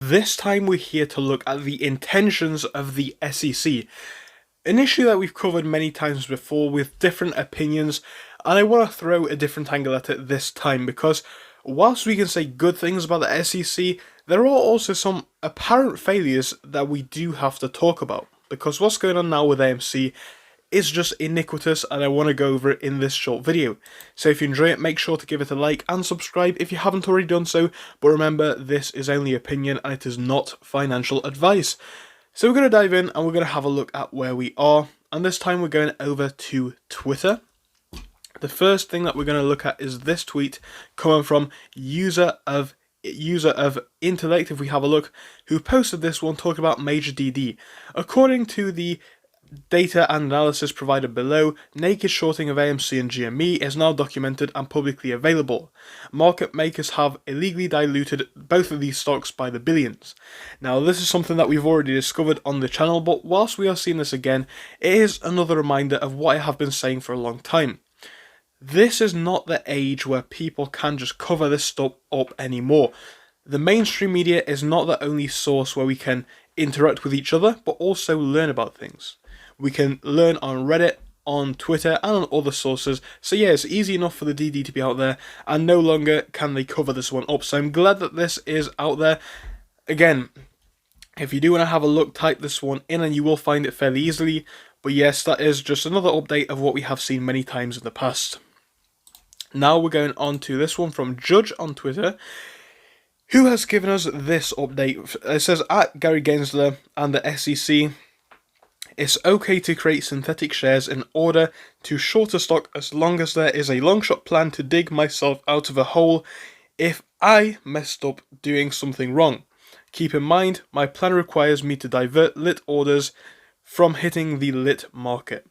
This time we're here to look at the intentions of the SEC, an issue that we've covered many times before with different opinions, and I want to throw a different angle at it this time because whilst we can say good things about the SEC, there are also some apparent failures that we do have to talk about, because what's going on now with AMC is just iniquitous, and I want to go over it in this short video. So if you enjoy it, make sure to give it a like and subscribe if you haven't already done so, but remember, this is only opinion and it is not financial advice. So we're going to dive in and we're going to have a look at where we are, and this time we're going over to Twitter. The first thing that we're going to look at is this tweet coming from user of Intellect, if we have a look, who posted this one talking about Major DD. According to the data and analysis provided below, naked shorting of AMC and GME is now documented and publicly available. Market makers have illegally diluted both of these stocks by the billions. Now, this is something that we've already discovered on the channel, but whilst we are seeing this again, it is another reminder of what I have been saying for a long time. This is not the age where people can just cover this stuff up anymore. The mainstream media is not the only source where we can interact with each other, but also learn about things. We can learn on Reddit, on Twitter, and on other sources. So yeah, it's easy enough for the DD to be out there, and no longer can they cover this one up. So I'm glad that this is out there. Again, if you do want to have a look, type this one in and you will find it fairly easily. But yes, that is just another update of what we have seen many times in the past. Now we're going on to this one from Judge on Twitter, who has given us this update. It says, at Gary Gensler and the SEC, it's okay to create synthetic shares in order to short a stock as long as there is a long shot plan to dig myself out of a hole if I messed up doing something wrong. Keep in mind, my plan requires me to divert lit orders from hitting the lit market.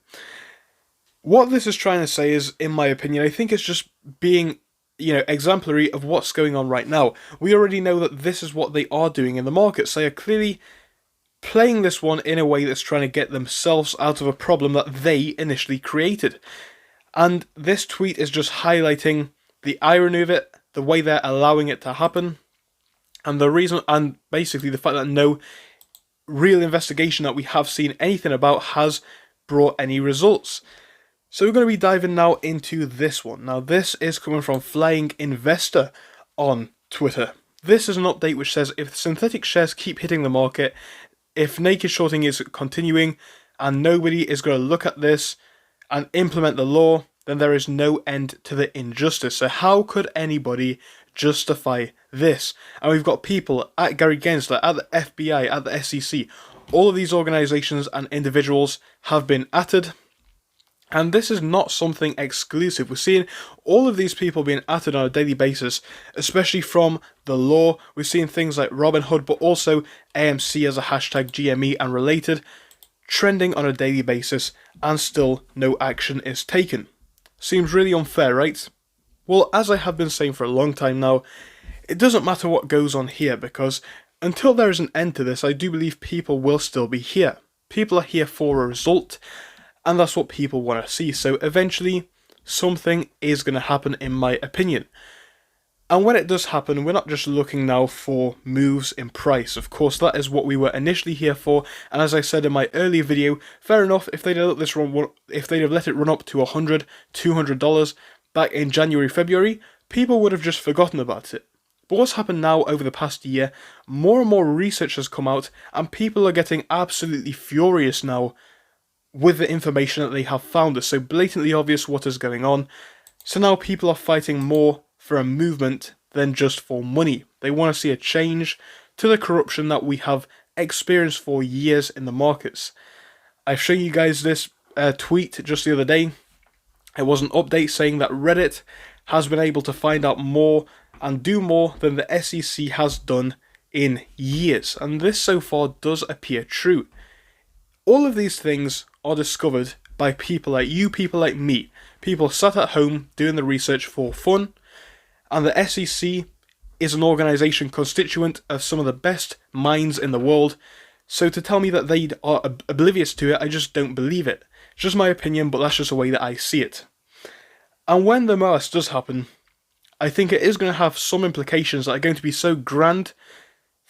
What this is trying to say is, in my opinion, I think it's just being exemplary of what's going on right now. We already know that this is what they are doing in the markets. They are clearly playing this one in a way that's trying to get themselves out of a problem that they initially created. And this tweet is just highlighting the irony of it, the way they're allowing it to happen, and the reason, and basically the fact that no real investigation that we have seen anything about has brought any results. So we're going to be diving now into this one. Now this is coming from Flying Investor on Twitter. This is an update which says if synthetic shares keep hitting the market, if naked shorting is continuing and nobody is going to look at this and implement the law, then there is no end to the injustice. So how could anybody justify this? And we've got people at Gary Gensler, at the FBI, at the SEC. All of these organizations and individuals have been atted. And this is not something exclusive. We're seeing all of these people being atted on a daily basis, especially from the law. We're seeing things like Robinhood, but also AMC as a hashtag GME and related, trending on a daily basis, and still no action is taken. Seems really unfair, right? Well, as I have been saying for a long time now, it doesn't matter what goes on here, because until there is an end to this, I do believe people will still be here. People are here for a result, and that's what people want to see. So eventually, something is going to happen, in my opinion. And when it does happen, we're not just looking now for moves in price. Of course, that is what we were initially here for. And as I said in my earlier video, fair enough, if they'd have let it run up to $100, $200 back in January, February, people would have just forgotten about it. But what's happened now over the past year, more and more research has come out, and people are getting absolutely furious now with the information that they have found. It's so blatantly obvious what is going on. So now people are fighting more for a movement than just for money. They want to see a change to the corruption that we have experienced for years in the markets. I've shown you guys this tweet just the other day. It was an update saying that Reddit has been able to find out more and do more than the SEC has done in years. And this so far does appear true. All of these things are discovered by people like you, people like me. People sat at home doing the research for fun. And the SEC is an organisation constituent of some of the best minds in the world. So to tell me that they are oblivious to it, I just don't believe it. It's just my opinion, but that's just the way that I see it. And when the most does happen, I think it is going to have some implications that are going to be so grand,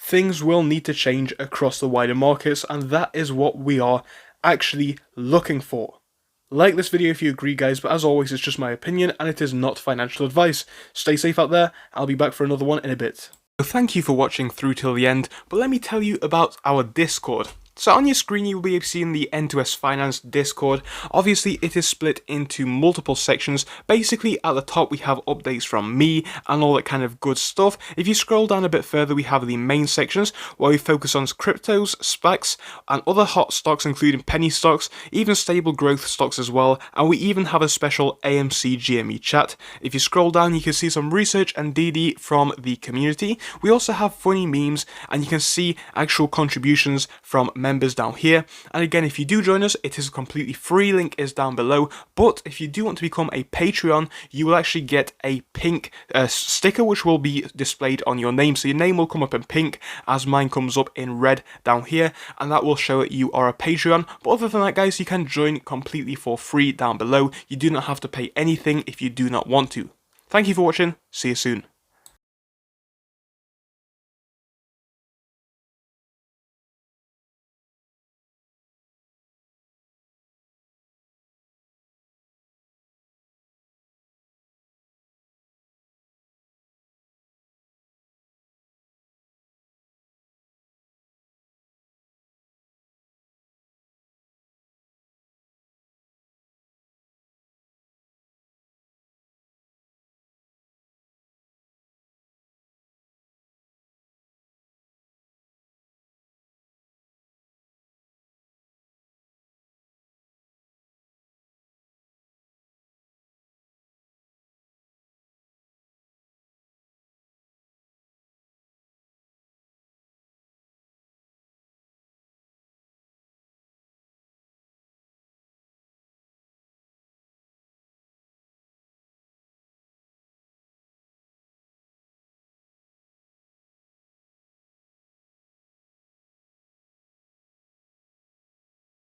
things will need to change across the wider markets, and that is what we are actually looking for. Like this video if you agree, guys, but as always, it's just my opinion and it is not financial advice. Stay safe out there. I'll be back for another one in a bit. So thank you for watching through till the end, but let me tell you about our Discord. So on your screen you'll be seeing the N2S Finance Discord. Obviously it is split into multiple sections. Basically at the top we have updates from me and all that kind of good stuff. If you scroll down a bit further we have the main sections where we focus on cryptos, SPACs and other hot stocks including penny stocks, even stable growth stocks as well, and we even have a special AMC GME chat. If you scroll down you can see some research and DD from the community. We also have funny memes and you can see actual contributions from members down here. And again, if you do join us, it is completely free, link is down below. But if you do want to become a Patreon, you will actually get a pink sticker which will be displayed on your name. So your name will come up in pink as mine comes up in red down here, and that will show that you are a Patreon. But other than that, guys, you can join completely for free down below. You do not have to pay anything if you do not want to. Thank you for watching, see you soon.